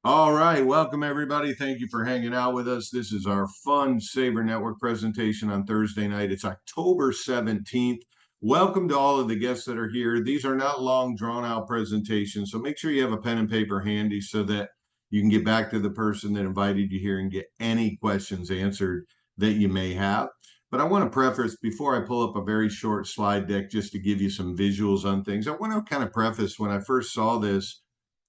All right, welcome everybody. Thank you for hanging out with us. This is our fun Saber Network presentation on Thursday night. It's October 17th. Welcome to all of the guests that are here. These are not long, drawn out presentations, so make sure you have a pen and paper handy so that you can get back to the person that invited you here and get any questions answered that you may have. But I want to preface before I pull up a very short slide deck just to give you some visuals on things. I want to kind of preface when I first saw this.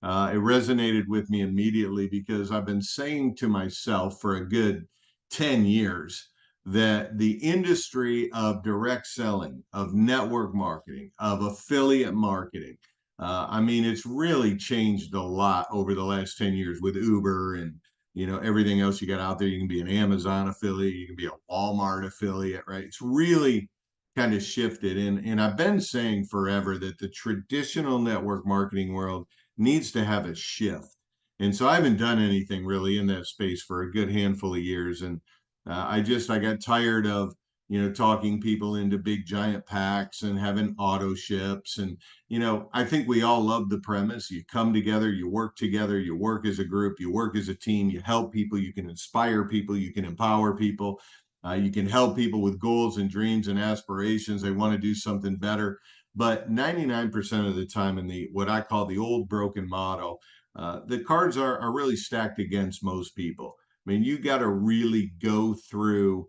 It resonated with me immediately because I've been saying to myself for a good 10 years that the industry of direct selling, of network marketing, of affiliate marketing, I mean, it's really changed a lot over the last 10 years with Uber and everything else you got out there. You can be an Amazon affiliate, you can be a Walmart affiliate, right? It's really kind of shifted. And I've been saying forever that the traditional network marketing world needs to have a shift. And so I haven't done anything really in that space for a good handful of years. And I got tired of, talking people into big giant packs and having auto ships. And, I think we all love the premise. You come together, you work as a group, you work as a team, you help people, you can inspire people, you can empower people. You can help people with goals and dreams and aspirations. They want to do something better. But 99% of the time in the what I call the old broken model, the cards are really stacked against most people. I mean, you got to really go through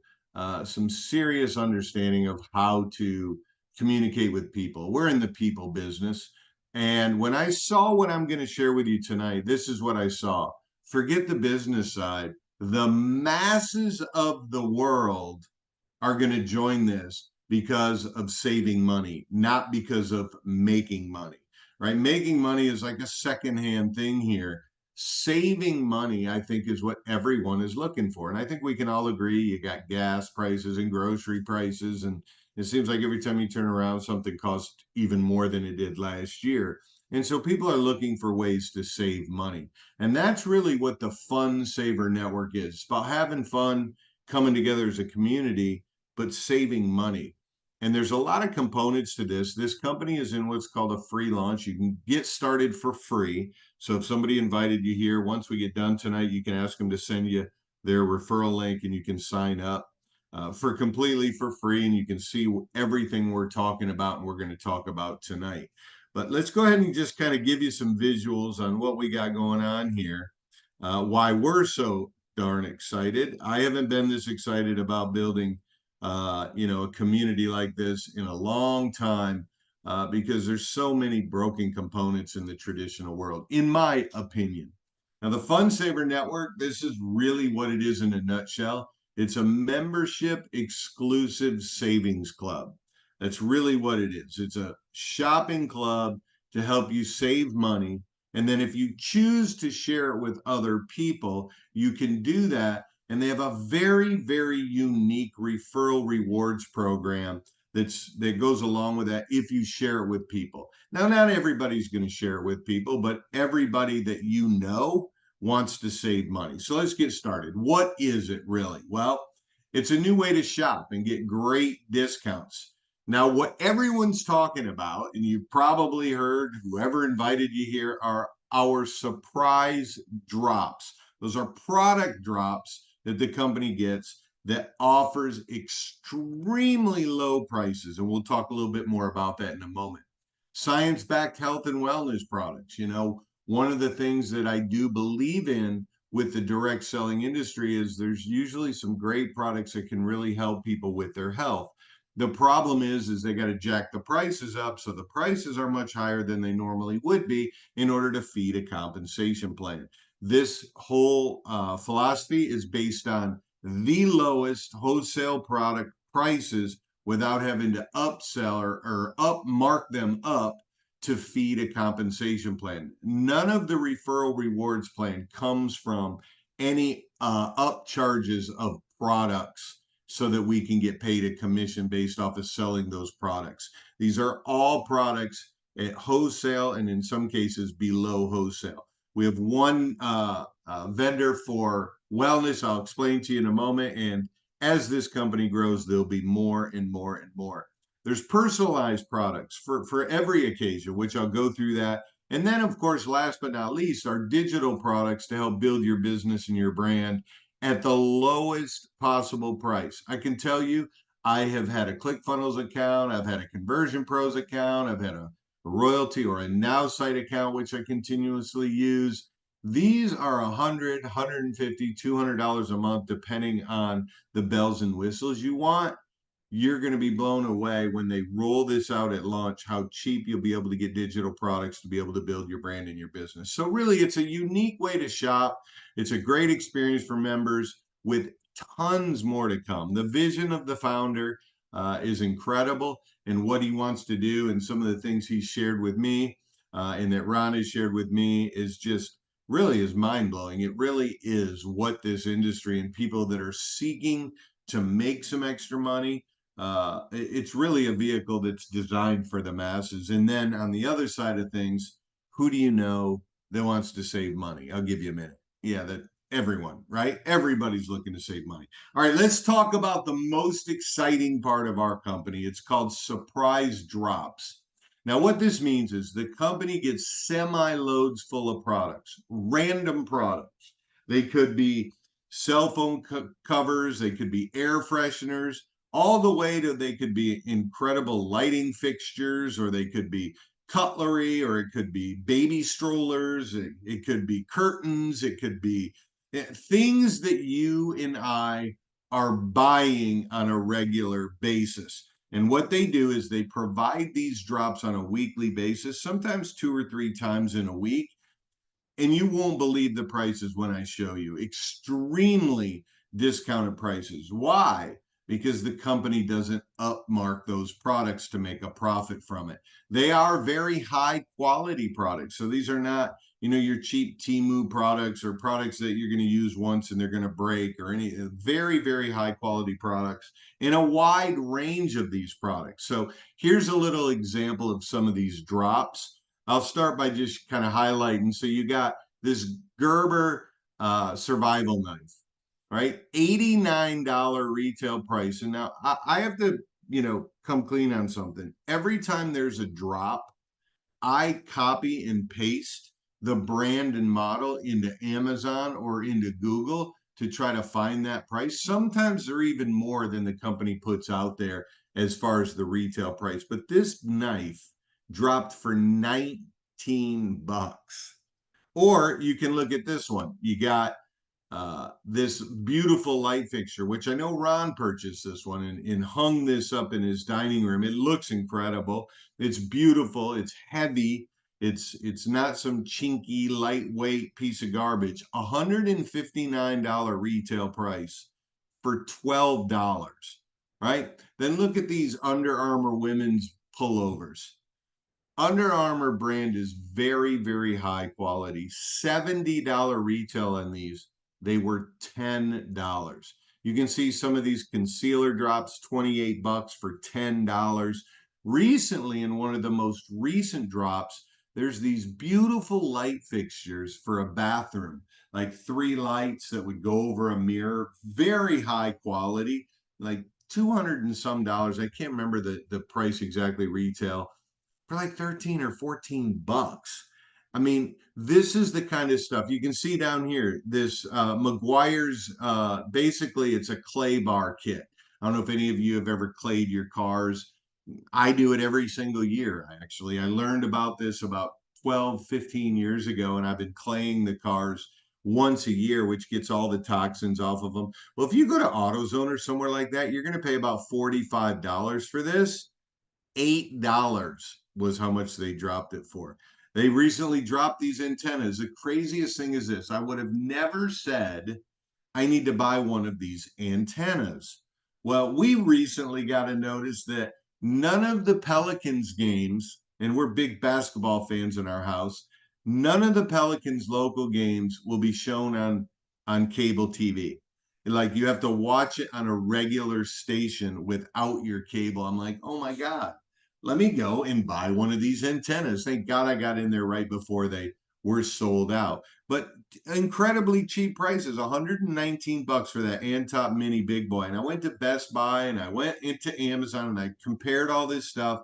some serious understanding of how to communicate with people. We're in the people business. And when I saw what I'm going to share with you tonight, this is what I saw. Forget the business side. The masses of the world are going to join this because of saving money, not because of making money, right? Making money is like a secondhand thing here. Saving money, I think, is what everyone is looking for. And I think we can all agree you got gas prices and grocery prices. And it seems like every time you turn around, something costs even more than it did last year. And so people are looking for ways to save money. And that's really what the Fun Saver Network is. It's about having fun, coming together as a community, but saving money. And there's a lot of components to this. This company is in what's called a free launch. You can get started for free. So if somebody invited you here, once we get done tonight, you can ask them to send you their referral link and you can sign up for completely for free. And you can see everything we're talking about and we're going to talk about tonight. But let's go ahead and just kind of give you some visuals on what we got going on here, why we're so darn excited. I haven't been this excited about building a community like this in a long time because there's so many broken components in the traditional world, in my opinion. Now, the Fun Saver Network, this is really what it is in a nutshell. It's a membership exclusive savings club. That's really what it is. It's a shopping club to help you save money. And then if you choose to share it with other people, you can do that, and they have a very, very unique referral rewards program that goes along with that if you share it with people. Now, not everybody's going to share it with people, but everybody that you know wants to save money. So let's get started. What is it really? Well, it's a new way to shop and get great discounts. Now, what everyone's talking about, and you've probably heard whoever invited you here, are our surprise drops. Those are product drops that the company gets that offers extremely low prices. And we'll talk a little bit more about that in a moment. Science backed health and wellness products. One of the things that I do believe in with the direct selling industry is there's usually some great products that can really help people with their health. The problem is they got to jack the prices up. So the prices are much higher than they normally would be in order to feed a compensation plan. This whole philosophy is based on the lowest wholesale product prices without having to upsell or up mark them up to feed a compensation plan. None of the referral rewards plan comes from any up charges of products so that we can get paid a commission based off of selling those products. These are all products at wholesale and in some cases below wholesale. We have one vendor for wellness. I'll explain to you in a moment. And as this company grows, there'll be more and more and more. There's personalized products for every occasion, which I'll go through that. And then, of course, last but not least, our digital products to help build your business and your brand at the lowest possible price. I can tell you, I have had a ClickFunnels account, I've had a Conversion Pros account, I've had a royalty or a Now Site account, which I continuously use. These are $100, $150, $200 a month, depending on the bells and whistles you want. You're going to be blown away when they roll this out at launch, how cheap you'll be able to get digital products to be able to build your brand and your business. So, really, it's a unique way to shop. It's a great experience for members with tons more to come. The vision of the founder is incredible, and what he wants to do, and some of the things he's shared with me and that Ron has shared with me is just really is mind blowing. It really is what this industry and people that are seeking to make some extra money, it's really a vehicle that's designed for the masses. And then on the other side of things, who do you know that wants to save money? I'll give you a minute. Yeah, that everyone, right? Everybody's looking to save money. All right, let's talk about the most exciting part of our company. It's called surprise drops. Now, what this means is the company gets semi loads full of products, random products. They could be cell phone covers, they could be air fresheners, all the way to they could be incredible lighting fixtures, or they could be cutlery, or it could be baby strollers, it could be curtains, it could be things that you and I are buying on a regular basis. And what they do is they provide these drops on a weekly basis, sometimes 2 or 3 times in a week, and you won't believe the prices when I show you. Extremely discounted prices. Why? Because the company doesn't upmark those products to make a profit from it. They are very high quality products. So these are not, your cheap Temu products or products that you're going to use once and they're going to break, or any very, very high quality products in a wide range of these products. So here's a little example of some of these drops. I'll start by just kind of highlighting. So you got this Gerber survival knife, right? $89 retail price. And now I have to, come clean on something. Every time there's a drop, I copy and paste the brand and model into Amazon or into Google to try to find that price. Sometimes they're even more than the company puts out there as far as the retail price. But this knife dropped for 19 bucks. Or you can look at this one. You got this beautiful light fixture, which I know Ron purchased this one and hung this up in his dining room. It looks incredible. It's beautiful. It's heavy. It's not some chinky, lightweight piece of garbage. $159 retail price for $12, right? Then look at these Under Armour women's pullovers. Under Armour brand is very, very high quality. $70 retail on these. They were $10. You can see some of these concealer drops, 28 bucks for $10. Recently, in one of the most recent drops, there's these beautiful light fixtures for a bathroom, like 3 lights that would go over a mirror, very high quality, like 200 and some dollars. I can't remember the price exactly retail, for like 13 or 14 bucks. I mean, this is the kind of stuff you can see down here. This McGuire's, basically, it's a clay bar kit. I don't know if any of you have ever clayed your cars. I do it every single year, actually. I learned about this about 12, 15 years ago, and I've been claying the cars once a year, which gets all the toxins off of them. Well, if you go to AutoZone or somewhere like that, you're going to pay about $45 for this. $8 was how much they dropped it for. They recently dropped these antennas. The craziest thing is this: I would have never said I need to buy one of these antennas. Well, we recently got a notice that none of the Pelicans games, and we're big basketball fans in our house, none of the Pelicans local games will be shown on cable TV. Like, you have to watch it on a regular station without your cable. I'm like, oh my God, let me go and buy one of these antennas. Thank God I got in there right before they were sold out. But incredibly cheap prices, 119 bucks for that Antop Mini Big Boy. And I went to Best Buy and I went into Amazon and I compared all this stuff.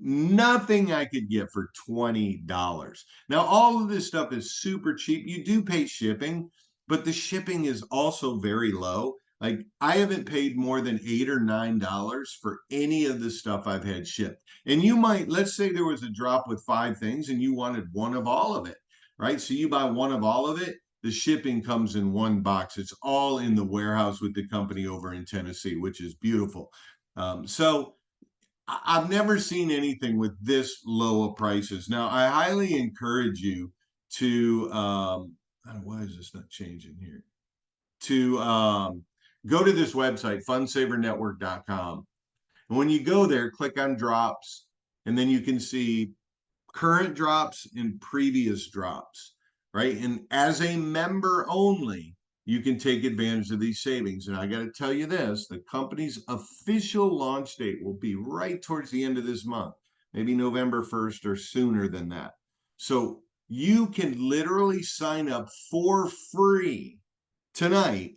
Nothing I could get for $20. Now, all of this stuff is super cheap. You do pay shipping, but the shipping is also very low. Like, I haven't paid more than $8 or $9 for any of the stuff I've had shipped. And you might, let's say there was a drop with 5 things and you wanted one of all of it, right? So you buy one of all of it. The shipping comes in one box. It's all in the warehouse with the company over in Tennessee, which is beautiful. So I've never seen anything with this low of prices. Now, I highly encourage you to, why is this not changing here? To go to this website, funsavernetwork.com. And when you go there, click on drops, and then you can see current drops and previous drops, right? And as a member only, you can take advantage of these savings. And I got to tell you this, the company's official launch date will be right towards the end of this month, maybe November 1st or sooner than that. So you can literally sign up for free tonight,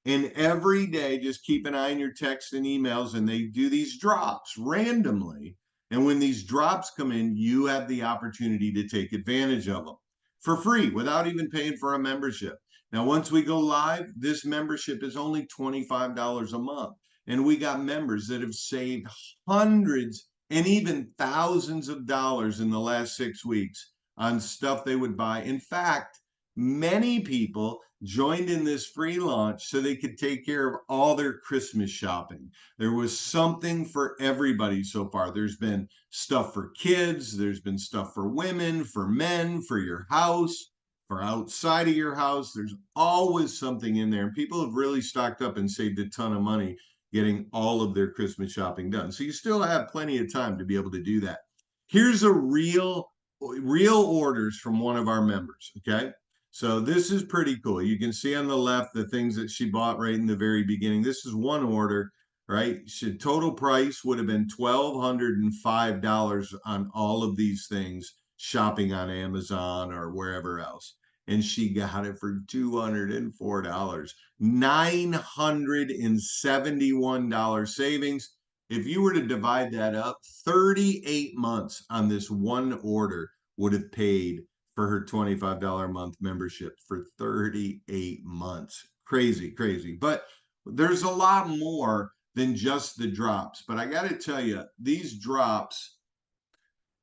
and every day just keep an eye on your texts and emails, and they do these drops randomly. And when these drops come in, you have the opportunity to take advantage of them for free without even paying for a membership. Now, once we go live, this membership is only $25 a month. And we got members that have saved hundreds and even thousands of dollars in the last 6 weeks on stuff they would buy. In fact, many people joined in this free launch so they could take care of all their Christmas shopping. There was something for everybody so far. There's been stuff for kids, there's been stuff for women, for men, for your house, for outside of your house. There's always something in there. And people have really stocked up and saved a ton of money getting all of their Christmas shopping done. So you still have plenty of time to be able to do that. Here's a real orders from one of our members, okay? So this is pretty cool. You can see on the left the things that she bought right in the very beginning. This is one order, right? Total price would have been $1,205 on all of these things shopping on Amazon or wherever else. And she got it for $204, $971 savings. If you were to divide that up, 38 months on this one order would have paid for her $25 a month membership for 38 months. Crazy, crazy. But there's a lot more than just the drops. But I got to tell you, these drops,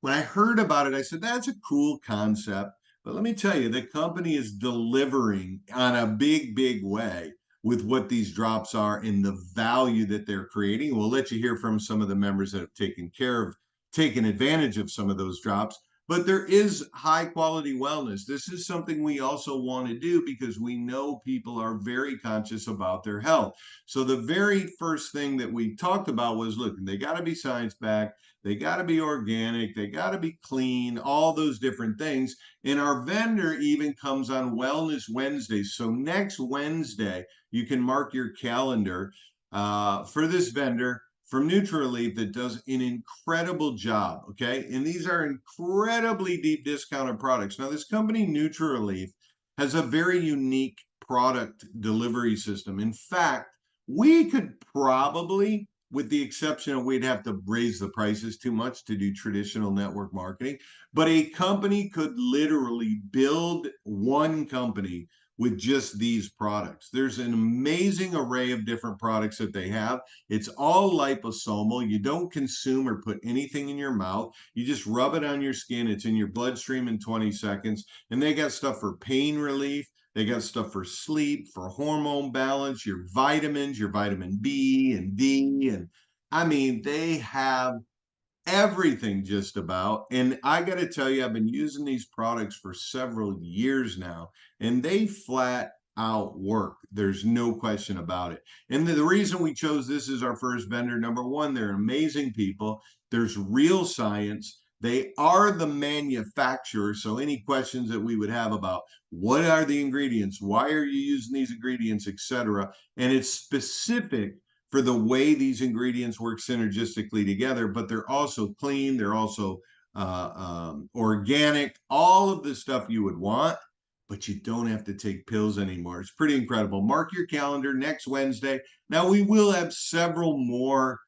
when I heard about it, I said, that's a cool concept. But let me tell you, the company is delivering on a big, big way with what these drops are and the value that they're creating. We'll let you hear from some of the members that have taken advantage of some of those drops. But there is high quality wellness. This is something we also want to do because we know people are very conscious about their health. So the very first thing that we talked about was, look, they got to be science-backed, they got to be organic, they got to be clean, all those different things. And our vendor even comes on Wellness Wednesdays. So next Wednesday, you can mark your calendar for this vendor from Nutraleaf that does an incredible job, okay? And these are incredibly deep discounted products. Now, this company, Nutraleaf, has a very unique product delivery system. In fact, we could probably, with the exception of we'd have to raise the prices too much to do traditional network marketing, but a company could literally build one company with just these products. There's an amazing array of different products that they have. It's all liposomal. You don't consume or put anything in your mouth. You just rub it on your skin. It's in your bloodstream in 20 seconds. And they got stuff for pain relief. They got stuff for sleep, for hormone balance, your vitamins, your vitamin B and D. And I mean, they have everything just about. And I got to tell you, I've been using these products for several years now, and they flat out work. There's no question about it. And the reason we chose this as our first vendor, number one, they're amazing people. There's real science. They are the manufacturer. So any questions that we would have about what are the ingredients, why are you using these ingredients, etc., and it's specific for the way these ingredients work synergistically together, but they're also clean, they're also organic, all of the stuff you would want, but you don't have to take pills anymore. It's pretty incredible. Mark your calendar next Wednesday. Now, we will have several more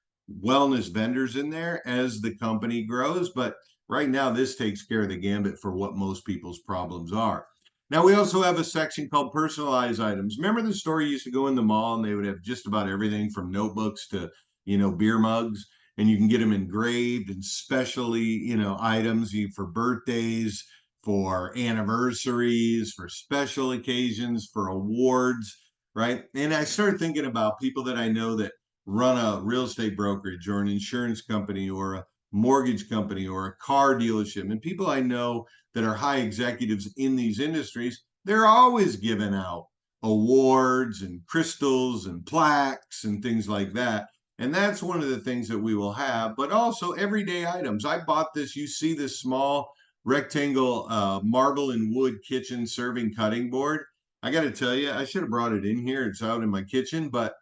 wellness vendors in there as the company grows. But right now, this takes care of the gambit for what most people's problems are. Now, we also have a section called personalized items. Remember the store you used to go in the mall and they would have just about everything from notebooks to, beer mugs, and you can get them engraved and specially, items for birthdays, for anniversaries, for special occasions, for awards, right? And I started thinking about people that I know that run a real estate brokerage or an insurance company or a mortgage company or a car dealership. And people I know that are high executives in these industries, they're always giving out awards and crystals and plaques and things like that. And that's one of the things that we will have, but also everyday items. I bought this, you see this small rectangle marble and wood kitchen serving cutting board. I got to tell you, I should have brought it in here. It's out in my kitchen, but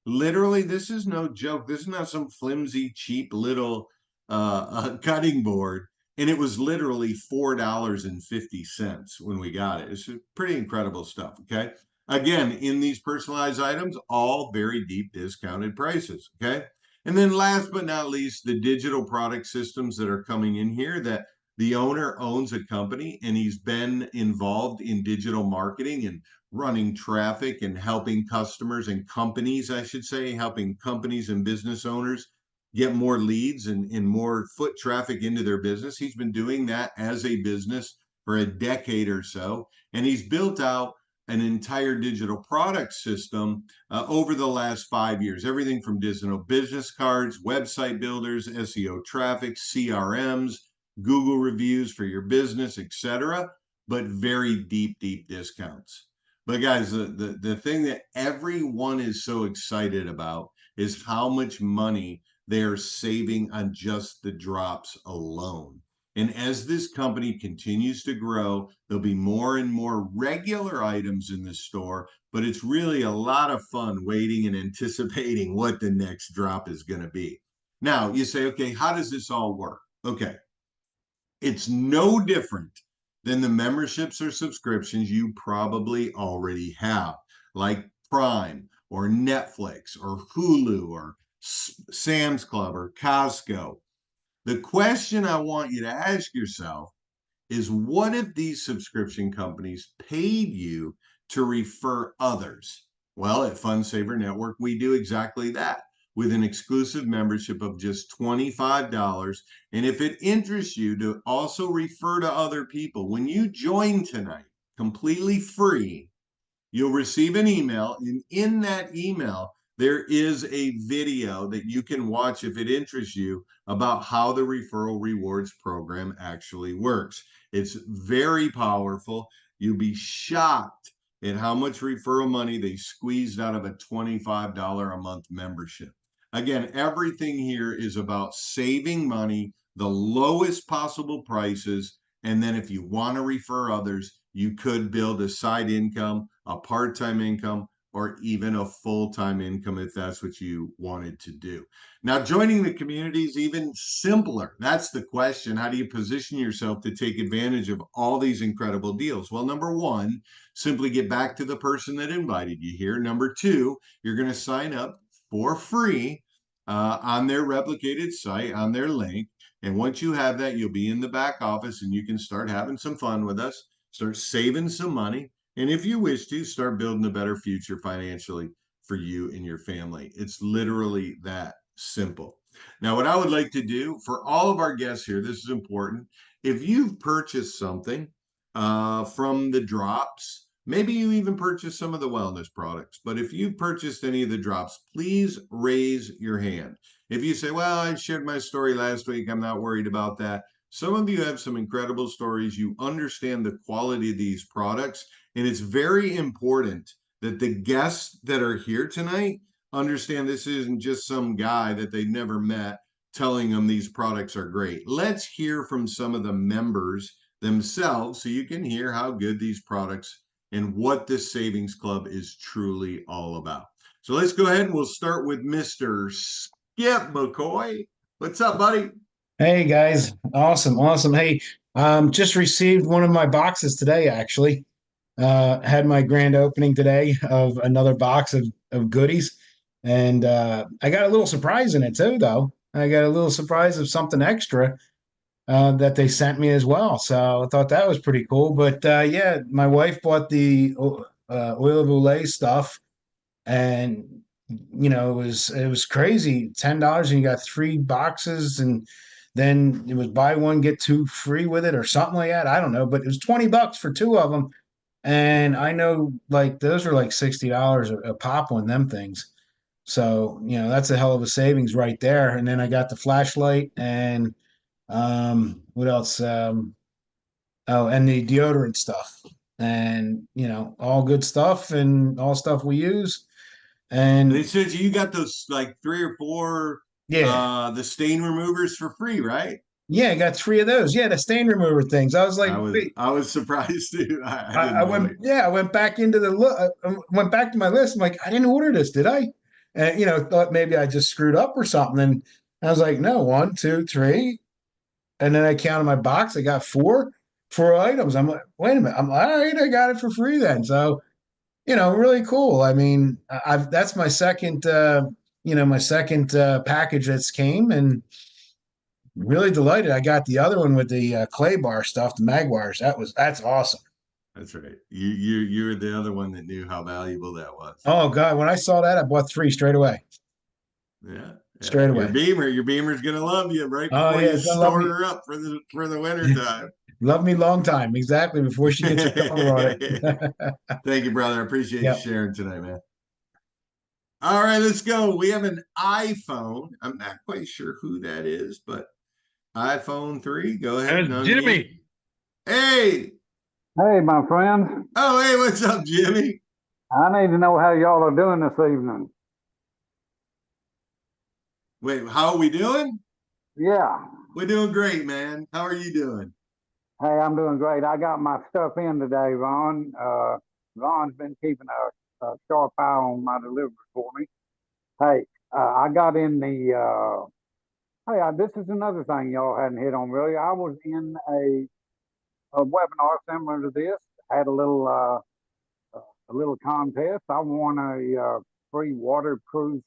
literally, this is no joke. This is not some flimsy, cheap little cutting board. And it was literally $4.50 when we got it. It's pretty incredible stuff. Okay. Again, in these personalized items, all very deep discounted prices. Okay. And then last but not least, the digital product systems that are coming in here that the owner owns a company and he's been involved in digital marketing and running traffic and helping customers and companies, I should say, helping companies and business owners get more leads and more foot traffic into their business. He's been doing that as a business for a decade or so, and he's built out an entire digital product system over the last 5 years. Everything from digital business cards, website builders, SEO traffic, CRMs, Google reviews for your business, etc., but very deep, deep discounts. But guys, the thing that everyone is so excited about is how much money they're saving on just the drops alone. And as this company continues to grow, there'll be more and more regular items in the store, but it's really a lot of fun waiting and anticipating what the next drop is going to be. Now, you say, okay, how does this all work? Okay, it's no different than the memberships or subscriptions you probably already have, like Prime or Netflix or Hulu or Sam's Club or Costco. The question I want you to ask yourself is, what if these subscription companies paid you to refer others? Well, at Fund Saver Network, we do exactly that with an exclusive membership of just $25. And if it interests you to also refer to other people, when you join tonight, completely free, you'll receive an email, and in that email, there is a video that you can watch if it interests you about how the referral rewards program actually works. It's very powerful. You'll be shocked at how much referral money they squeezed out of a $25 a month membership. Again, everything here is about saving money, the lowest possible prices, and then if you want to refer others, you could build a side income, a part-time income, or even a full-time income if that's what you wanted to do. Now, joining the community is even simpler. That's the question. How do you position yourself to take advantage of all these incredible deals? Well, number one, simply get back to the person that invited you here. Number two, you're going to sign up for free on their replicated site, on their link. And once you have that, you'll be in the back office and you can start having some fun with us, start saving some money, and if you wish to, start building a better future financially for you and your family. It's literally that simple. Now, what I would like to do for all of our guests here, this is important. If you've purchased something from the drops, maybe you even purchased some of the wellness products, but if you've purchased any of the drops, please raise your hand. If you say, well, I shared my story last week, I'm not worried about that. Some of you have some incredible stories. You understand the quality of these products. And it's very important that the guests that are here tonight understand this isn't just some guy that they've never met telling them these products are great. Let's hear from some of the members themselves so you can hear how good these products and what this savings club is truly all about. So let's go ahead and we'll start with Mr. Skip McCoy. What's up, buddy? Hey guys, awesome, awesome. Hey, just received one of my boxes today, actually. Had my grand opening today of another box of goodies. And I got a little surprise in it too, though. I got a little surprise of something extra that they sent me as well. So I thought that was pretty cool. But yeah, my wife bought the oil of Olay stuff, and it was crazy. $10 and you got 3 boxes, and then it was buy one get two free with it or something like that. I don't know, but it was $20 for two of them. And I know like those are like $60 a pop on them things. So, that's a hell of a savings right there. And then I got the flashlight and what else? Oh, and the deodorant stuff. And, all good stuff and all stuff we use. They And said you got those like three or four yeah, the stain removers for free, right? yeah, I got three of those. Yeah, the stain remover things. I was like, wait, I was surprised too. I I didn't know went, it. yeah, I went back into the look, went back to my list. I'm like, I didn't order this, did I? And thought maybe I just screwed up or something. And I was like, no, one, two, three. And then I counted my box. I got four items. I'm like, wait a minute. I'm like, all right. I got it for free then. So, really cool. I mean, I've that's my second, package that's came, and really delighted. I got the other one with the clay bar stuff, the Magwires. That's awesome. That's right. You're the other one that knew how valuable that was. Oh God, when I saw that, I bought three straight away. Yeah, yeah. Straight away. Your Beamer's gonna love you right Oh before yeah, you it's gonna love store me. her up for the winter time. Love me long time. Exactly before she gets her color on it. Thank you, brother. I appreciate you Yep. sharing tonight, man. All right, let's go. We have an iPhone. I'm not quite sure who that is, but iPhone 3. Go ahead and That's unmute. Jimmy. Hey. Hey, my friend. Oh, hey, what's up, Jimmy? I need to know how y'all are doing this evening. Wait, how are we doing? Yeah. We're doing great, man. How are you doing? Hey, I'm doing great. I got my stuff in today, Ron. Ron's been keeping a sharp eye on my delivery for me. Hey, I got in this is another thing y'all hadn't hit on really. I was in a webinar similar to this. Had a little contest. I won a free waterproof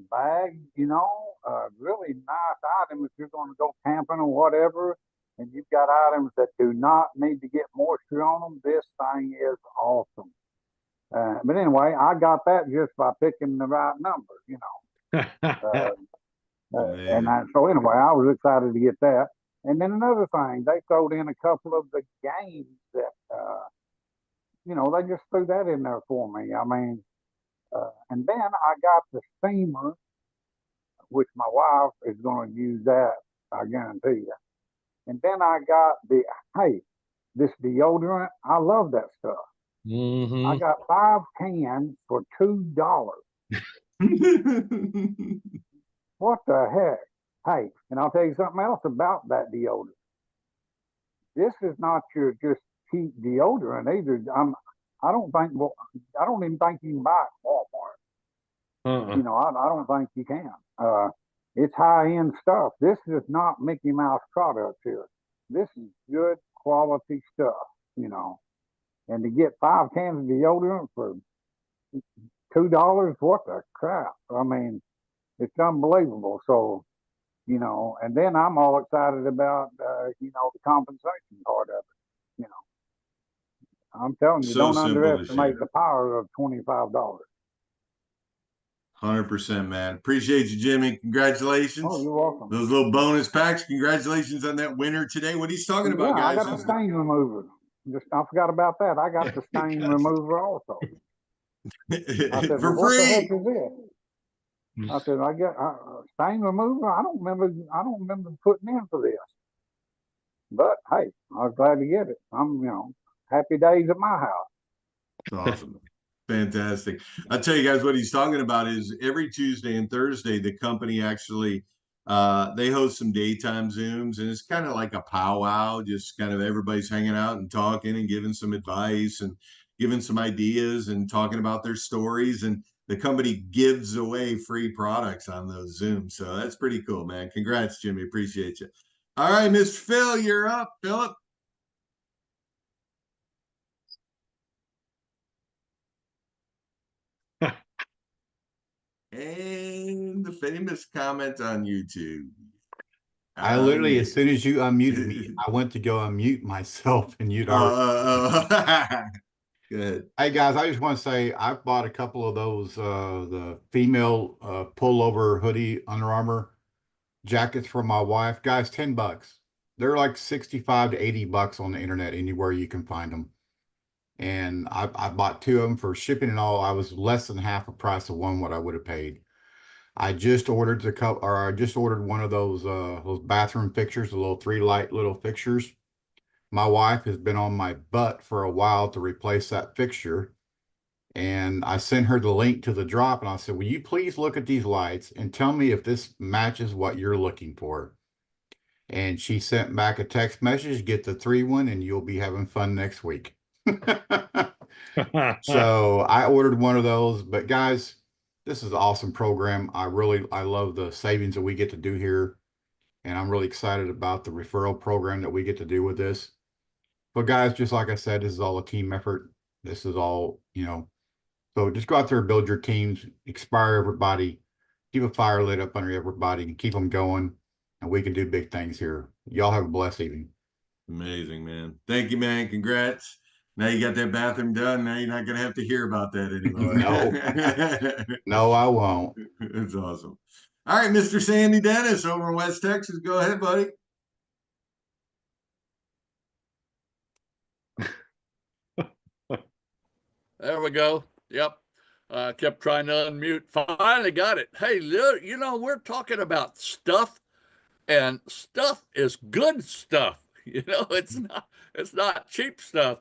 bag, really nice item if you're going to go camping or whatever, and you've got items that do not need to get moisture on them. This thing is awesome. But anyway, I got that just by picking the right number. Man. So anyway, I was excited to get that. And then another thing, they throwed in a couple of the games that, they just threw that in there for me. I mean, and then I got the steamer, which my wife is going to use that, I guarantee you. And then I got this deodorant. I love that stuff. I Hmm. got 5 cans for $2. What the heck? Hey, and I'll tell you something else about that deodorant. This is not your just cheap deodorant either. I don't even think you can buy it at Walmart. Uh-uh. I don't think you can. It's high end stuff. This is not Mickey Mouse products here. This is good quality stuff, you know. And to get 5 cans of deodorant for $2, what the crap? I mean, it's unbelievable. So, and then I'm all excited about, the compensation part of it. I'm telling you, So don't simple to underestimate share. the power of $25. 100%, man. Appreciate you, Jimmy. Oh, Congratulations. you're welcome. Those little bonus packs. Congratulations on that winner today. What he's talking Yeah, about, I guys, got the is the stain remover. Just I forgot about that. I got the stain because remover also. I said, well, for what the heck free. is this? I said, I get stain remover. I don't remember. I don't remember putting in for this. But hey, I was glad to get it. Happy days at my house. Awesome. Fantastic. I'll tell you guys what he's talking about is every Tuesday and Thursday, the company actually they host some daytime Zooms, and it's kind of like a powwow, just kind of everybody's hanging out and talking and giving some advice and giving some ideas and talking about their stories. And the company gives away free products on those Zooms. So that's pretty cool, man. Congrats, Jimmy. Appreciate you. All right, Mr. Phil, you're up. Philip. And the famous comment on YouTube. I literally, as soon as you unmuted me, I went to go unmute myself, and you'd already. Good. Hey guys, I just want to say I bought a couple of those the female pullover hoodie Under Armour jackets for my wife. Guys, $10. They're like 65 to 80 bucks on the internet, anywhere you can find them. And I bought two of them for shipping and all. I was less than half the price of one what I would have paid. I just ordered the cup, or I just ordered one of those bathroom fixtures, the little 3 light little fixtures. My wife has been on my butt for a while to replace that fixture. And I sent her the link to the drop, and I said, will you please look at these lights and tell me if this matches what you're looking for? And she sent back a text message, get the 3 one, and you'll be having fun next week. So I ordered one of those. But guys, this is an awesome program. I love the savings that we get to do here. And I'm really excited about the referral program that we get to do with this. But guys, just like I said, this is all a team effort. This is all, so just go out there and build your teams, inspire everybody, keep a fire lit up under everybody, and keep them going. And we can do big things here. Y'all have a blessed evening. Amazing, man. Thank you, man. Congrats. Now you got that bathroom done. Now you're not going to have to hear about that anymore. No, I won't. That's awesome. All right, Mr. Sandy Dennis over in West Texas. Go ahead, buddy. There we go. Yep. Kept trying to unmute. Finally got it. Hey, look, we're talking about stuff, and stuff is good stuff. It's not cheap stuff.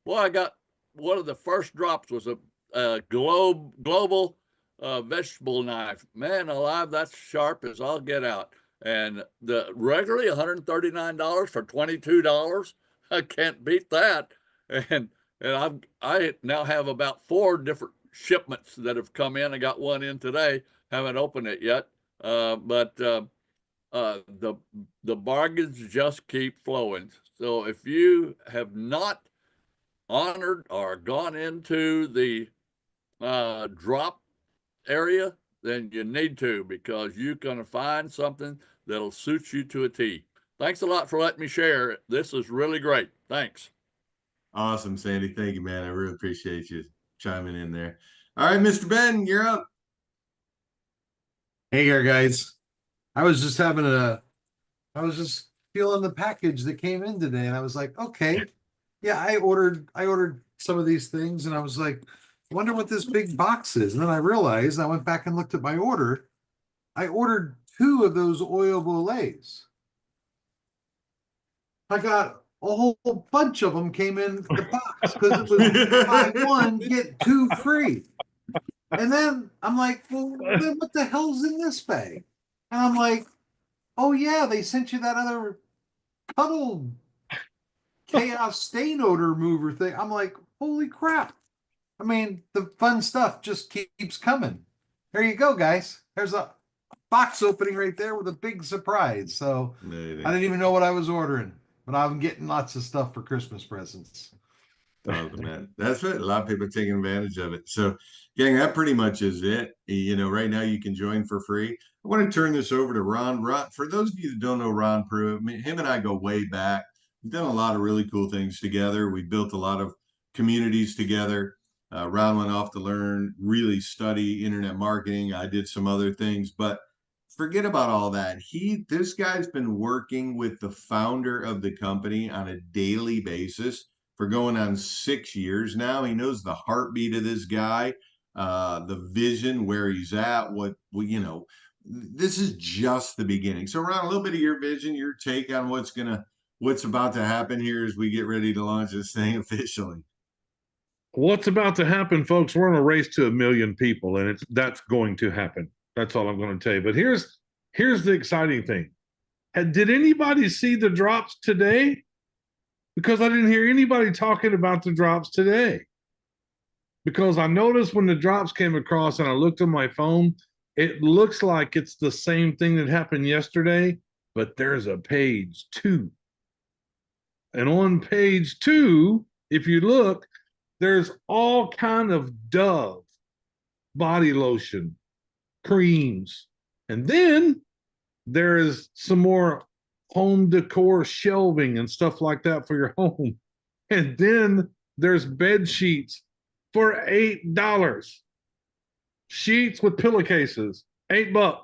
Well, I got one of the first drops was a global vegetable knife. Man alive, that's sharp as all get out. And the regularly $139 for $22. I can't beat that. And I now have about 4 different shipments that have come in. I got one in today. Haven't opened it yet. But the bargains just keep flowing. So if you have not honored or gone into the drop area, then you need to, because you're going to find something that'll suit you to a T. Thanks a lot for letting me share. This is really great. Thanks. Awesome, Sandy. Thank you, man. I really appreciate you chiming in there. All right, Mr. Ben, you're up. Hey there, guys. I was just feeling the package that came in today, and I was like, okay, yeah, I ordered some of these things, and I was like, I wonder what this big box is. And then I realized, I went back and looked at my order. I ordered 2 of those oil bouillets. I got a whole bunch of them came in the box because it was buy 1, get 2 free. And then I'm like, well, then what the hell's in this bag? And I'm like, oh yeah, they sent you that other cuddle chaos stain odor remover thing. I'm like, holy crap. I mean, the fun stuff just keeps coming. There you go, guys. There's a box opening right there with a big surprise. So Amazing. I didn't even know what I was ordering, but I'm getting lots of stuff for Christmas presents. Awesome, man. That's it. A lot of people are taking advantage of it. So, gang, that pretty much is it. Right now you can join for free. I want to turn this over to Ron. Ron, for those of you that don't know Ron Pruitt, him and I go way back. We've done a lot of really cool things together. We built a lot of communities together. Ron went off to really study internet marketing. I did some other things, but forget about all that. This guy's been working with the founder of the company on a daily basis for going on 6 years now. He knows the heartbeat of this guy, the vision, where he's at, this is just the beginning. So Ron, a little bit of your vision, your take on what's about to happen here as we get ready to launch this thing officially. What's about to happen, folks? We're in a race to 1 million people, and that's going to happen. That's all I'm going to tell you. But here's the exciting thing. Did anybody see the drops today? Because I didn't hear anybody talking about the drops today. Because I noticed when the drops came across and I looked on my phone, it looks like it's the same thing that happened yesterday, but there's a page 2. And on page 2, if you look, there's all kind of Dove body lotion, creams. And then there is some more home decor shelving and stuff like that for your home. And then there's bed sheets for $8. Sheets with pillowcases, $8.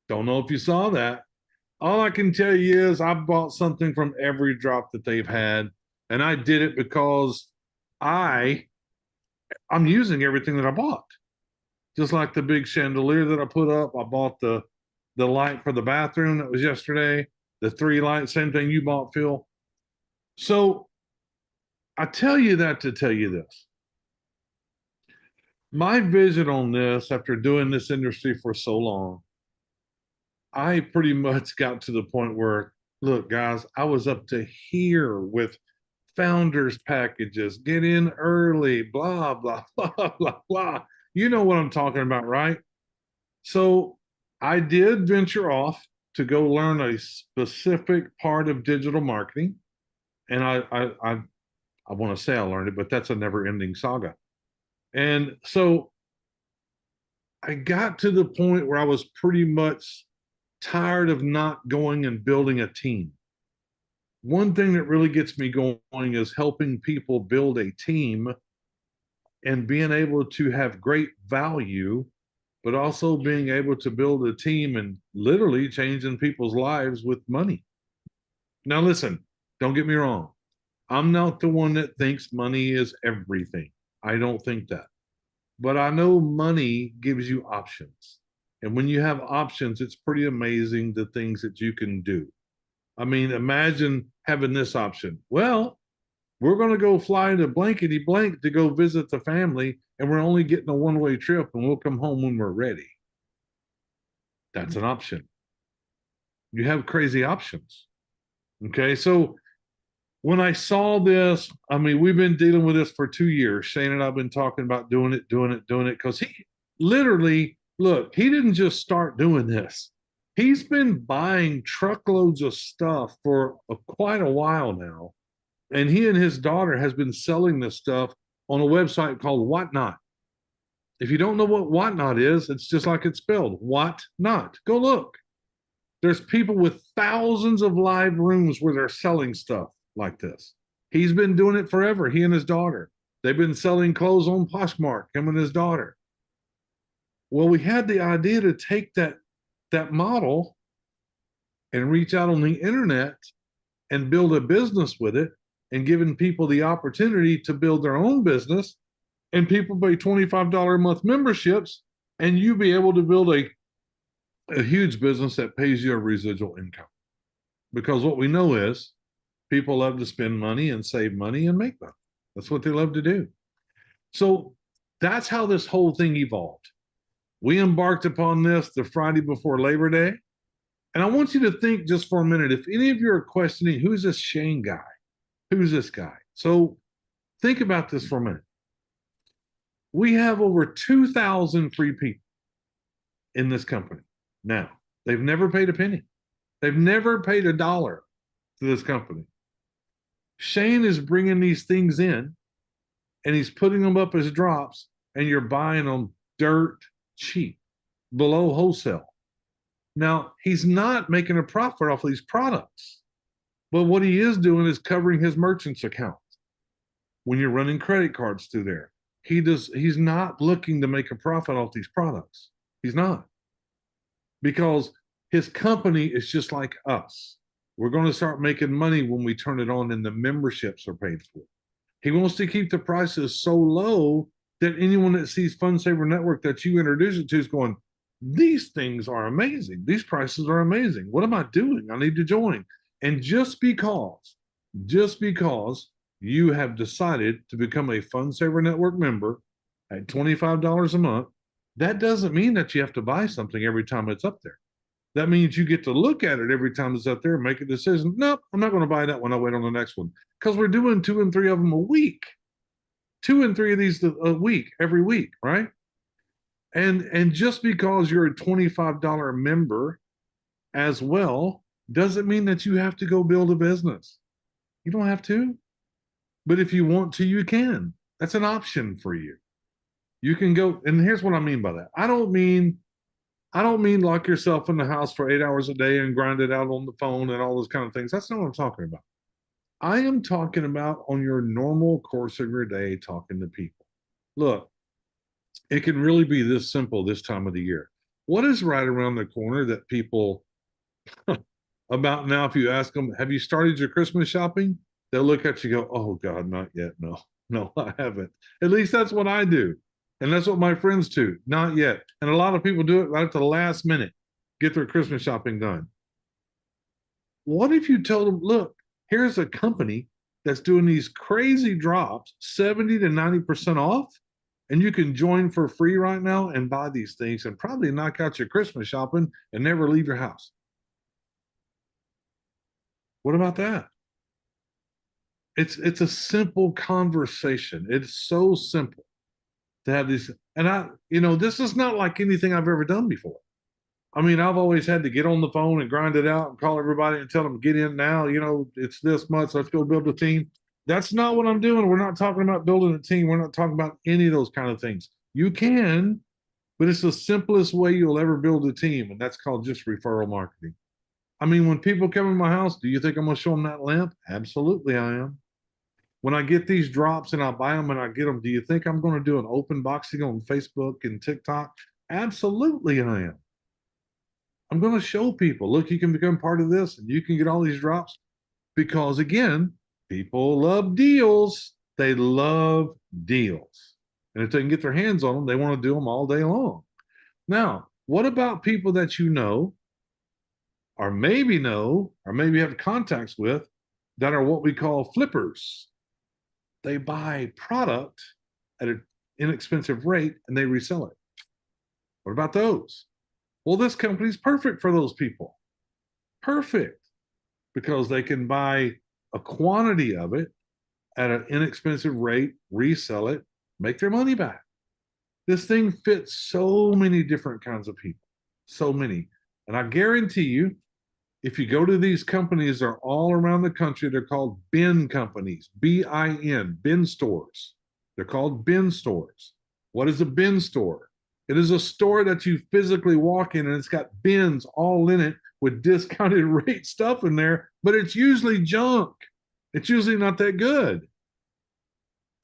Don't know if you saw that. All I can tell you is I bought something from every drop that they've had, and I did it because I'm using everything that I bought. Just like the big chandelier that I put up, I bought the light for the bathroom that was yesterday, the 3 lights, same thing you bought, Phil. So I tell you that to tell you this. My vision on this, after doing this industry for so long, I pretty much got to the point where, look, guys, I was up to here with founders packages, get in early, blah, blah, blah, blah, blah. You know what I'm talking about, right? So I did venture off to go learn a specific part of digital marketing. And I want to say I learned it, but that's a never ending saga. And so I got to the point where I was pretty much tired of not going and building a team. One thing that really gets me going is helping people build a team and being able to have great value, but also being able to build a team and literally changing people's lives with money. Now, listen, don't get me wrong. I'm not the one that thinks money is everything. I don't think that. But I know money gives you options. And when you have options, it's pretty amazing the things that you can do. I mean, imagine having this option. Well, we're going to go fly to blankety blank to go visit the family, and we're only getting a one-way trip, and we'll come home when we're ready. That's an option. You have crazy options. Okay, so when I saw this, I mean, we've been dealing with this for 2 years. Shane and I have been talking about doing it, because he literally, look, he didn't just start doing this. He's been buying truckloads of stuff for quite a while now. And he and his daughter has been selling this stuff on a website called Whatnot. If you don't know what Whatnot is, it's just like it's spelled, Whatnot. Go look. There's people with thousands of live rooms where they're selling stuff like this. He's been doing it forever, he and his daughter. They've been selling clothes on Poshmark, him and his daughter. Well, we had the idea to take that model and reach out on the internet and build a business with it, and giving people the opportunity to build their own business, and people pay $25 a month memberships, and you be able to build a huge business that pays you a residual income. Because what we know is people love to spend money and save money and make money. That's what they love to do. So that's how this whole thing evolved. We embarked upon this the Friday before Labor Day. And I want you to think just for a minute, if any of you are questioning, who's this Shane guy? Who's this guy? So think about this for a minute. We have over 2,000 free people in this company. Now, they've never paid a penny. They've never paid $1 to this company. Shane is bringing these things in, and he's putting them up as drops, and you're buying them dirt cheap, below wholesale. Now, he's not making a profit off of these products, but what he is doing is covering his merchant's account. When you're running credit cards through there, he's not looking to make a profit off these products. He's not. Because his company is just like us. We're going to start making money when we turn it on and the memberships are paid for. He wants to keep the prices so low that anyone that sees Fun Saver Network that you introduce it to is going, these things are amazing. These prices are amazing. What am I doing? I need to join. And just because you have decided to become a Fun Saver Network member at $25 a month, that doesn't mean that you have to buy something every time it's up there. That means you get to look at it every time it's up there and make a decision. Nope, I'm not going to buy that one. I'll wait on the next one. Because we're doing 2 and 3 of them a week. 2 and 3 of these a week, every week, right? And just because you're a $25 member as well, doesn't mean that you have to go build a business. You don't have to. But if you want to, you can. That's an option for you. You can go, and here's what I mean by that. I don't mean lock yourself in the house for 8 hours a day and grind it out on the phone and all those kind of things. That's not what I'm talking about. I am talking about on your normal course of your day, talking to people. Look, it can really be this simple this time of the year. What is right around the corner that people about now, if you ask them, have you started your Christmas shopping? They'll look at you and go, oh God, not yet. No, no, I haven't. At least that's what I do. And that's what my friends do. Not yet. And a lot of people do it right at the last minute, get their Christmas shopping done. What if you told them, look, here's a company that's doing these crazy drops, 70 to 90% off, and you can join for free right now and buy these things and probably knock out your Christmas shopping and never leave your house. What about that? It's a simple conversation. It's so simple to have these. And this is not like anything I've ever done before. I mean, I've always had to get on the phone and grind it out and call everybody and tell them, get in now, it's this much, let's go build a team. That's not what I'm doing. We're not talking about building a team. We're not talking about any of those kind of things. You can, but it's the simplest way you'll ever build a team, and that's called just referral marketing. I mean, when people come in my house, do you think I'm going to show them that lamp? Absolutely, I am. When I get these drops and I buy them and I get them, do you think I'm going to do an open boxing on Facebook and TikTok? Absolutely, I am. I'm going to show people, look, you can become part of this and you can get all these drops because, again, people love deals. They love deals. And if they can get their hands on them, they want to do them all day long. Now, what about people that you know or maybe have contacts with that are what we call flippers? They buy product at an inexpensive rate and they resell it. What about those? Well, this company's perfect for those people. Perfect. Because they can buy a quantity of it at an inexpensive rate, resell it, make their money back. This thing fits so many different kinds of people. So many. And I guarantee you, if you go to these companies, they're all around the country. They're called bin companies, bin, bin stores. They're called bin stores. What is a bin store? It is a store that you physically walk in and it's got bins all in it with discounted rate stuff in there, but it's usually junk. It's usually not that good.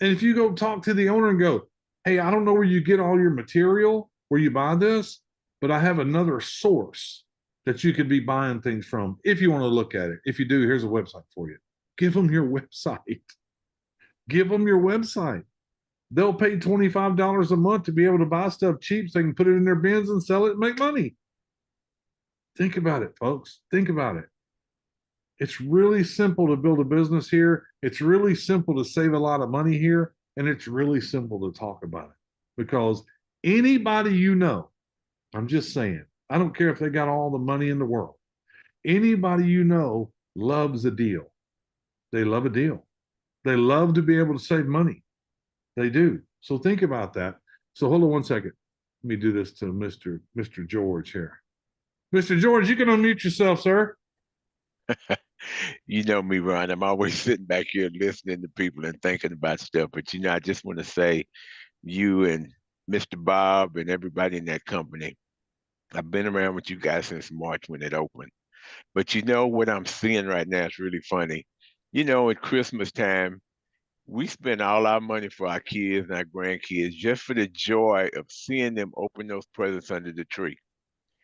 And if you go talk to the owner and go, hey, I don't know where you get all your material, where you buy this, but I have another source that you could be buying things from if you want to look at it. If you do, here's a website for you. Give them your website. Give them your website. They'll pay $25 a month to be able to buy stuff cheap so they can put it in their bins and sell it and make money. Think about it, folks. Think about it. It's really simple to build a business here. It's really simple to save a lot of money here. And it's really simple to talk about it. Because anybody you know, I'm just saying, I don't care if they got all the money in the world. Anybody you know loves a deal. They love a deal. They love to be able to save money. They do. So think about that. So hold on one second. Let me do this to Mr. George here. Mr. George, you can unmute yourself, sir. You know me, Ron. I'm always sitting back here listening to people and thinking about stuff. But, I just want to say you and Mr. Bob and everybody in that company, I've been around with you guys since March when it opened. But what I'm seeing right now is really funny. At Christmas time, we spend all our money for our kids and our grandkids just for the joy of seeing them open those presents under the tree.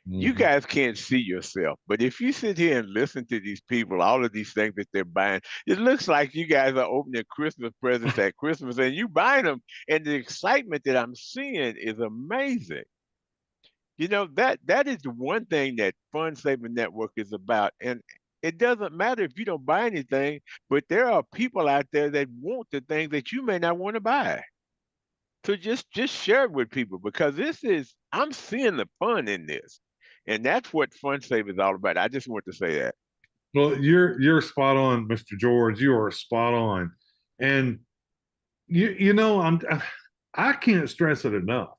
You guys can't see yourself, but if you sit here and listen to these people, all of these things that they're buying, it looks like you guys are opening Christmas presents at Christmas and you buying them. And the excitement that I'm seeing is amazing. That is the one thing that Fund Saving Network is about. And it doesn't matter if you don't buy anything, but there are people out there that want the things that you may not want to buy. So just share it with people because I'm seeing the fun in this. And that's what Fund Save is all about. I just want to say that. Well, you're spot on, Mr. George. You are spot on. And I can't stress it enough.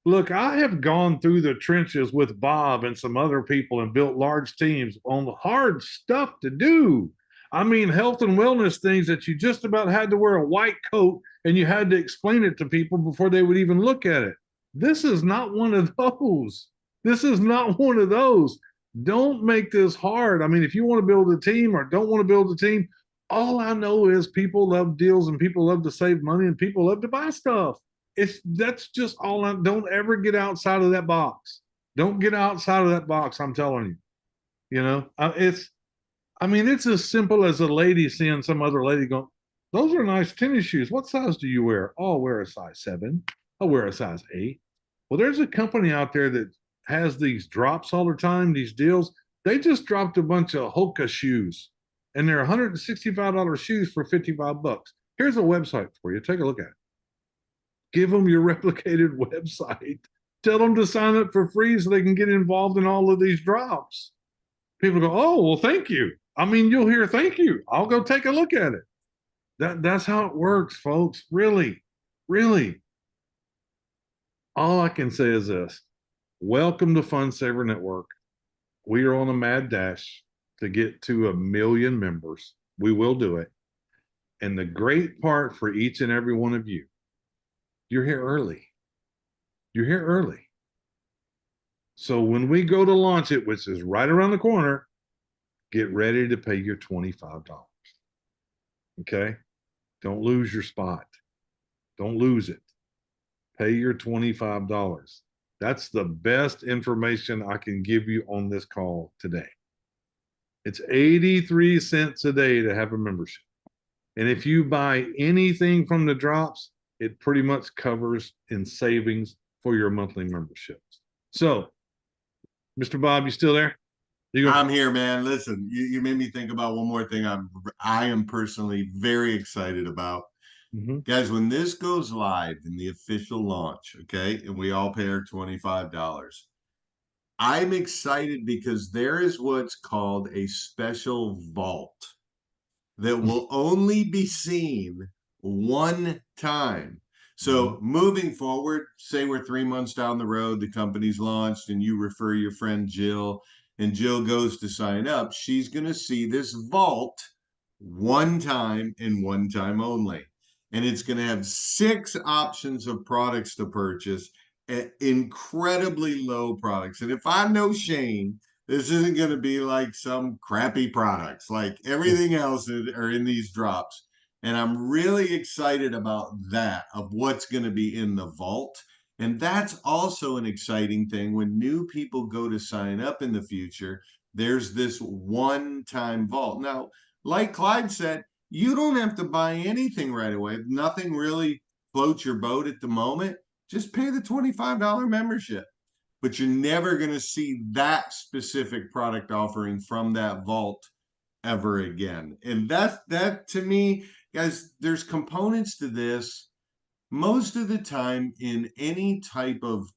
Look, I have gone through the trenches with Bob and some other people and built large teams on hard stuff to do. I mean, health and wellness things that you just about had to wear a white coat and you had to explain it to people before they would even look at it. This is not one of those. This is not one of those. Don't make this hard. I mean, if you want to build a team or don't want to build a team, all I know is people love deals and people love to save money and people love to buy stuff. That's just all I don't ever get outside of that box. Don't get outside of that box, I'm telling you. You know, it's as simple as a lady seeing some other lady going, those are nice tennis shoes. What size do you wear? Oh, I'll wear a size 7. I'll wear a size 8. Well, there's a company out there that has these drops all the time, these deals. They just dropped a bunch of Hoka shoes, and they're $165 shoes for $55. Here's a website for you. Take a look at it. Give them your replicated website. Tell them to sign up for free so they can get involved in all of these drops. People go, oh, well, thank you. I mean, you'll hear thank you. I'll go take a look at it. That's how it works, folks. Really, really. All I can say is this. Welcome to Fun Saver Network. We are on a mad dash to get to 1 million members. We will do it. And the great part for each and every one of you, you're here early. You're here early. So when we go to launch it, which is right around the corner, get ready to pay your $25. Okay? Don't lose your spot. Don't lose it. Pay your $25. That's the best information I can give you on this call today. It's 83 cents a day to have a membership. And if you buy anything from the drops, it pretty much covers in savings for your monthly memberships. So, Mr. Bob, you still there? I'm here, man. Listen, you made me think about one more thing I am personally very excited about. Mm-hmm. Guys, when this goes live in the official launch, okay, and we all pay our $25, I'm excited because there is what's called a special vault that will only be seen one time. So moving forward, say we're 3 months down the road, the company's launched, and you refer your friend Jill, and Jill goes to sign up, she's going to see this vault one time and one time only. And it's going to have 6 options of products to purchase at incredibly low products. And if I know Shane, this isn't going to be like some crappy products. Like everything else are in these drops. And I'm really excited about that, of what's going to be in the vault. And that's also an exciting thing when new people go to sign up in the future. There's this one-time vault. Now, like Clyde said, you don't have to buy anything right away. If nothing really floats your boat at the moment, just pay the $25 membership. But you're never going to see that specific product offering from that vault ever again. And that to me, guys, there's components to this most of the time in any type of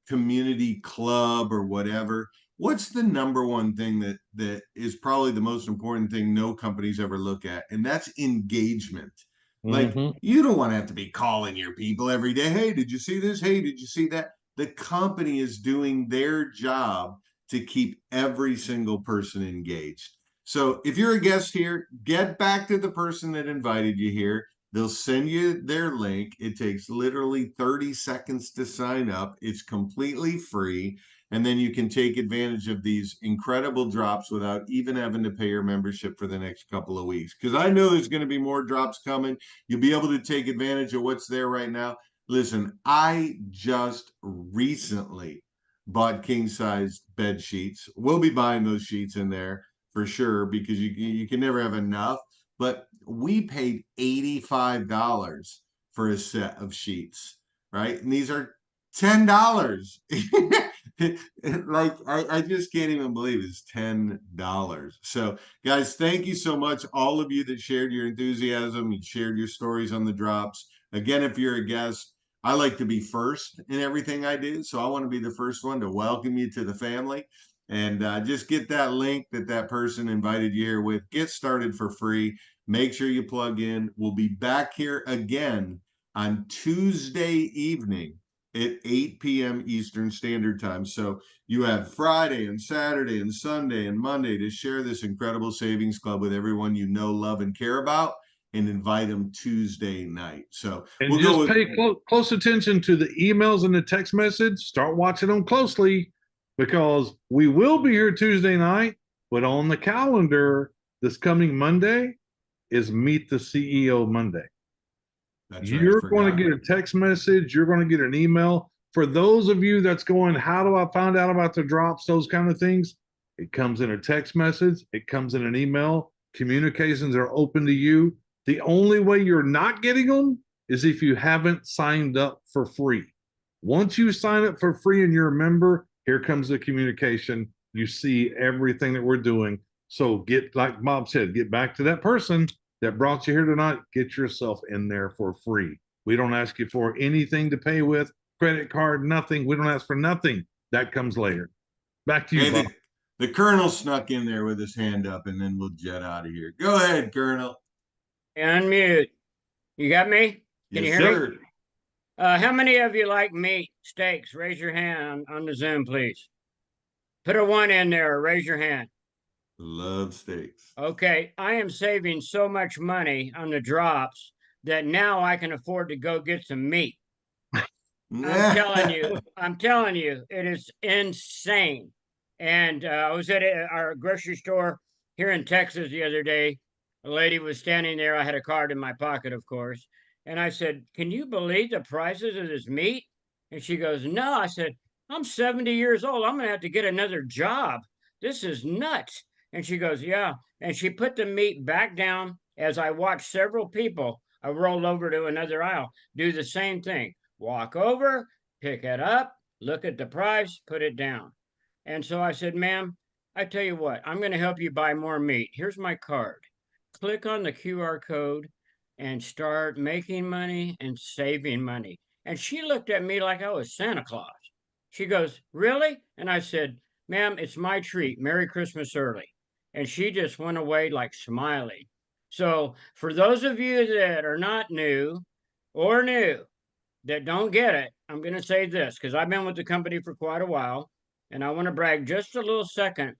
community club or whatever. What's the number one thing that is probably the most important thing no companies ever look at? And that's engagement. Like, you don't want to have to be calling your people every day. Hey, did you see this? Hey, did you see that? The company is doing their job to keep every single person engaged. So if you're a guest here, get back to the person that invited you here. They'll send you their link. It takes literally 30 seconds to sign up. It's completely free. And then you can take advantage of these incredible drops without even having to pay your membership for the next couple of weeks. Because I know there's going to be more drops coming. You'll be able to take advantage of what's there right now. Listen, I just recently bought king size bed sheets. We'll be buying those sheets in there for sure, because you can never have enough. But we paid $85 for a set of sheets, right? And these are $10. Like, I just can't even believe it's $10. So, guys, thank you so much. All of you that shared your enthusiasm, you shared your stories on the drops. Again, if you're a guest, I like to be first in everything I do. So I want to be the first one to welcome you to the family. And just get that link that person invited you here with. Get started for free. Make sure you plug in. We'll be back here again on Tuesday evening at 8 p.m. Eastern Standard Time. So you have Friday and Saturday and Sunday and Monday to share this incredible savings club with everyone you know, love, and care about, and invite them Tuesday night. So And we'll just go with pay close attention to the emails and the text message. Start watching them closely because we will be here Tuesday night, but on the calendar this coming Monday is Meet the CEO Monday. That's right, I You're going forgot. to get a text message. You're going to get an email. For those of you that's going, how do I find out about the drops, those kind of things? It comes in a text message. It comes in an email. Communications are open to you. The only way you're not getting them is if you haven't signed up for free. Once you sign up for free and you're a member, here comes the communication. You see everything that we're doing. So get, like Bob said, get back to that person that brought you here tonight. Get yourself in there for free. We don't ask you for anything to pay with, credit card, nothing. We don't ask for nothing. That comes later. Back to you, Hey, Bob. the Colonel snuck in there with his hand up, and then we'll jet out of here. Go ahead, Colonel. Unmute. You got me? Can Yes, you hear sir. me? How many of you like meat steaks? Raise your hand on the Zoom, please. Put a 1 in there or raise your hand. Love steaks. Okay, I am saving so much money on the drops that now I can afford to go get some meat. I'm telling you, it is insane. And I was at our grocery store here in Texas the other day. A lady was standing there. I had a card in my pocket, of course. And I said, "Can you believe the prices of this meat?" And she goes, "No." I said, "I'm 70 years old. I'm going to have to get another job. This is nuts." And she goes, "Yeah." And she put the meat back down as I watched several people. I rolled over to another aisle, do the same thing. Walk over, pick it up, look at the price, put it down. And so I said, "Ma'am, I tell you what, I'm going to help you buy more meat. Here's my card. Click on the QR code and start making money and saving money." And she looked at me like I was Santa Claus. She goes, "Really?" And I said, "Ma'am, it's my treat. Merry Christmas early." And she just went away like smiling. So for those of you that are not new or new, that don't get it, I'm going to say this because I've been with the company for quite a while, and I want to brag just a little second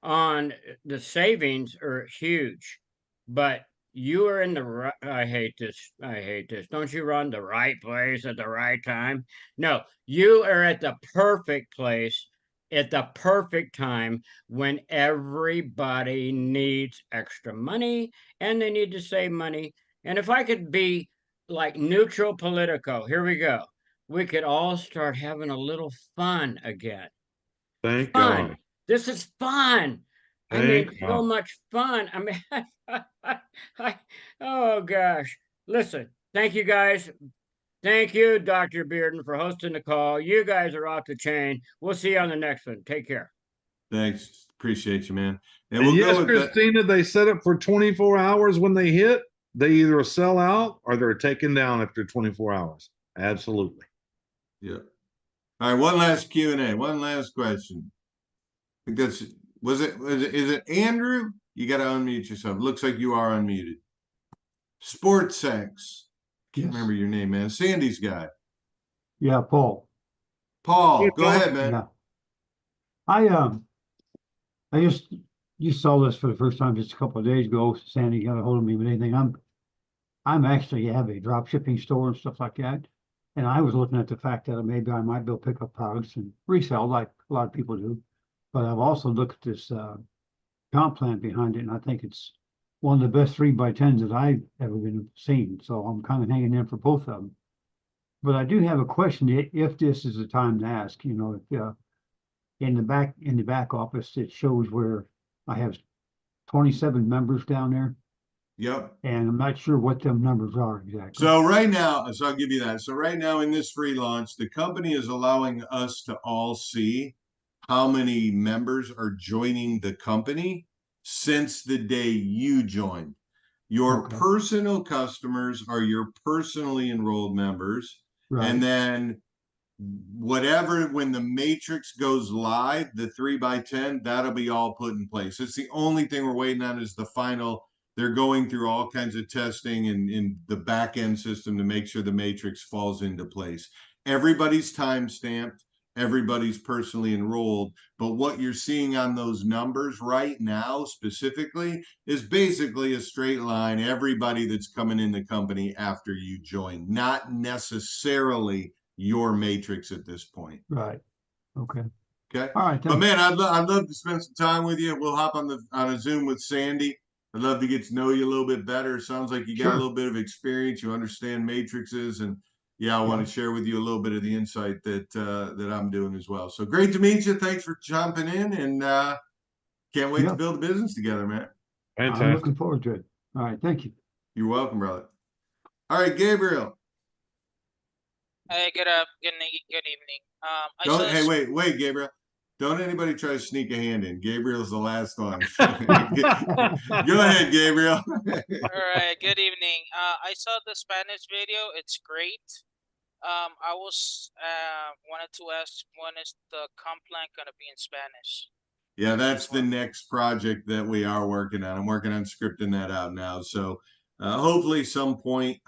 on the savings are huge, but you are in the right. I hate this. I hate this. Don't you run the right place at the right time? No, you are at the perfect place at the perfect time when everybody needs extra money and they need to save money. And if I could be like neutral politico, here we go. We could all start having a little fun again. Thank Fun. God. This is fun. I mean, Thank so God. much fun. I mean, oh gosh. Listen, thank you guys. Thank you, Dr. Bearden, for hosting the call. You guys are off the chain. We'll see you on the next one. Take care. Thanks. Appreciate you, man. And And we'll yes, go with that. Christina, they set up for 24 hours. When they hit, they either sell out or they're taken down after 24 hours. Absolutely. Yeah. All right. One last Q&A. One last question. I think that's is it Andrew? You got to unmute yourself. Looks like you are unmuted. Sports Sex. Can't Yes. remember your name, man. Sandy's guy. Yeah, Paul. Paul, go ahead, man. Yeah. I just you saw this for the first time just a couple of days ago. Sandy got a hold of me with anything. I'm actually have a drop shipping store and stuff like that. And I was looking at the fact that maybe I might be able to pick up products and resell like a lot of people do. But I've also looked at this comp plan behind it, and I think it's one of the best 3x10s that I've ever been seen. So I'm kind of hanging in for both of them. But I do have a question if this is the time to ask, if in the back office, it shows where I have 27 members down there, Yep. and I'm not sure what them numbers are exactly. So right now, so I'll give you that. So right now in this free launch, the company is allowing us to all see how many members are joining the company since the day you joined. Your Okay. personal customers are your personally enrolled members. Right. And then whatever, when the matrix goes live, the 3x10, that'll be all put in place. It's the only thing we're waiting on is the final they're going through all kinds of testing and in the back end system to make sure the matrix falls into place. Everybody's time stamped, everybody's personally enrolled, but what you're seeing on those numbers right now specifically is basically a straight line. Everybody that's coming in the company after you join, not necessarily your matrix at this point. Right. Okay. Okay. All right. But Thanks. man, I'd love to spend some time with you. We'll hop on a Zoom with Sandy. I'd love to get to know you a little bit better. Sounds like you got Sure. a little bit of experience. You understand matrices, and yeah, I want to share with you a little bit of the insight that I'm doing as well. So great to meet you. Thanks for jumping in, and can't wait to build a business together, man. I'm looking forward to it. All right. Thank you. You're welcome, brother. All right, Gabriel. Hey, good evening. Wait, Gabriel. Don't anybody try to sneak a hand in. Gabriel's the last one. Go ahead, Gabriel. All right, good evening. I saw the Spanish video. It's great. I was wanted to ask, when is the comp plan gonna be in Spanish? Yeah, that's the next project that we are working on. I'm working on scripting that out now. So hopefully some point,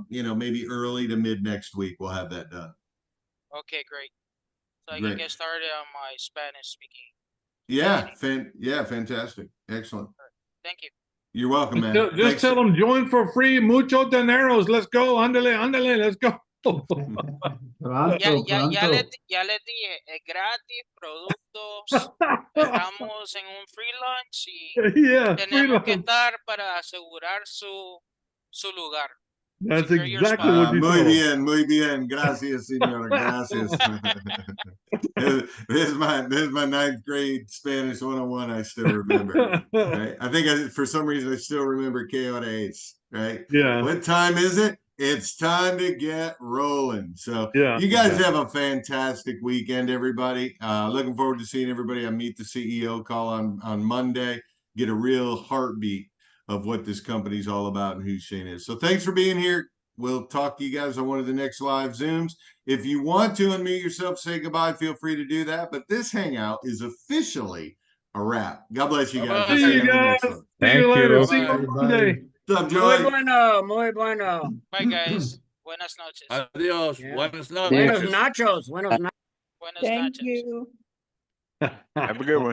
maybe early to mid next week, we'll have that done. Okay, great. So I Great. can get started on my Spanish speaking. Yeah, fantastic. Excellent. Thank you. You're welcome, man. Just tell them join for free. Mucho dineros. Let's go. Ándale, let's go. Ya les dije, es gratis, productos, estamos en un free lunch y tenemos que estar para asegurar su lugar. That's exactly what you Muy told. muy bien. Gracias, señora. Gracias. This is my ninth grade Spanish 101. I still remember. Right? I think for some reason I still remember que hora es, right? Yeah. What time is it? It's time to get rolling. So yeah, you guys have a fantastic weekend, everybody. Looking forward to seeing everybody on Meet the CEO call on Monday. Get a real heartbeat of what this company's all about and who Shane is. So thanks for being here. We'll talk to you guys on one of the next live Zooms. If you want to unmute yourself, say goodbye, feel free to do that. But this hangout is officially a wrap. God bless you guys. See you guys. See you later. See you on Monday. What's up, Joey? Muy bueno. Bye, guys. Buenas noches. Adios. Yeah. Buenos Buenos noches. Buenos Thank nachos. you. Have a good one.